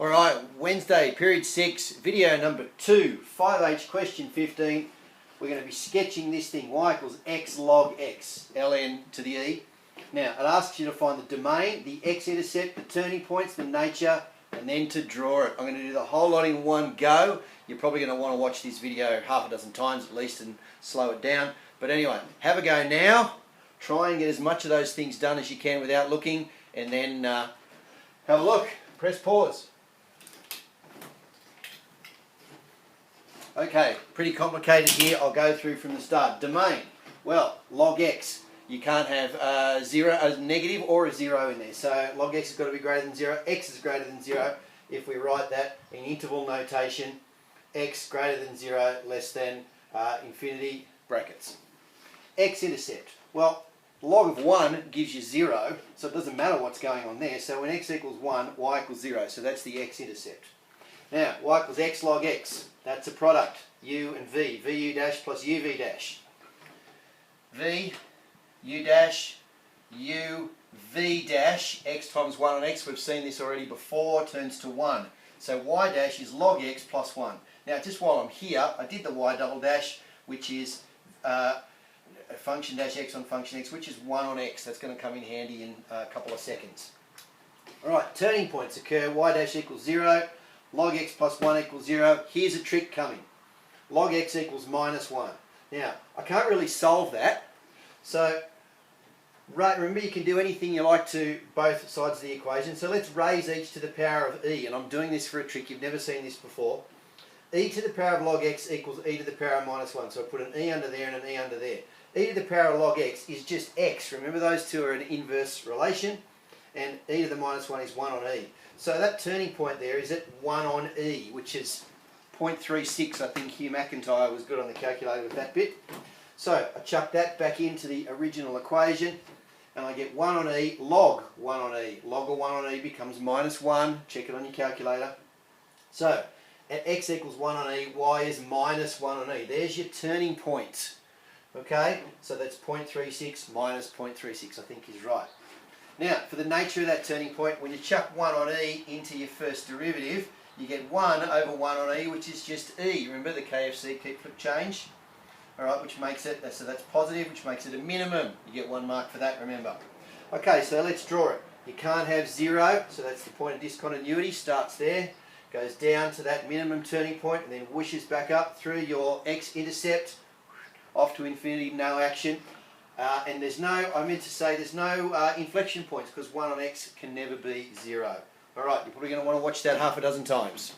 Alright, Wednesday, period 6, video number 2, 5H question 15. We're going to be sketching this thing, y equals x log x, ln to the e. Now, it asks you to find the domain, the x-intercept, the turning points, the nature, and then to draw it. I'm going to do the whole lot in one go. You're probably going to want to watch this video half a dozen times at least and slow it down. But anyway, have a go now. Try and get as much of those things done as you can without looking, and then have a look. Press pause. Okay, pretty complicated here. I'll go through from the start. Domain, well, log x. You can't have a negative or a 0 in there. So log x has got to be greater than 0. X is greater than 0. If we write that in interval notation, x greater than 0, less than infinity, brackets. X-intercept. Well, log of 1 gives you 0, so it doesn't matter what's going on there. So when x equals 1, y equals 0. So that's the x-intercept. Now, y equals x log x. That's a product, u and v. vu dash plus uv dash. v, u dash, u, v dash, x times 1 on x. We've seen this already before, turns to 1. So y dash is log x plus 1. Now, just while I'm here, I did the y double dash, which is function dash x on function x, which is 1 on x. That's going to come in handy in a couple of seconds. Alright, turning points occur. Y dash equals 0. Log x plus 1 equals 0. Here's a trick coming. Log x equals minus 1. Now, I can't really solve that. So, remember you can do anything you like to both sides of the equation. So let's raise each to the power of e. And I'm doing this for a trick. You've never seen this before. E to the power of log x equals e to the power of minus 1. So I put an e under there and an e under there. E to the power of log x is just x. Remember those two are an inverse relation. And e to the minus 1 is 1 on e. So that turning point there is at 1 on e, which is 0.36. I think Hugh McIntyre was good on the calculator with that bit. So I chuck that back into the original equation, and I get 1 on e log 1 on e. Log of 1 on e becomes minus 1. Check it on your calculator. So at x equals 1 on e, y is minus 1 on e. There's your turning point. Okay, so that's 0.36 minus 0.36, I think is right. Now, for the nature of that turning point, when you chuck 1 on e into your first derivative, you get 1 over 1 on e, which is just e. Remember the KFC keep flip change? Alright, which makes it, so that's positive, which makes it a minimum. You get 1 mark for that, remember. Okay, so let's draw it. You can't have 0, so that's the point of discontinuity, starts there, goes down to that minimum turning point, and then whooshes back up through your x-intercept, off to infinity, no action. And there's no, I meant to say, there's no inflection points because 1 on x can never be 0. Alright, you're probably going to want to watch that half a dozen times.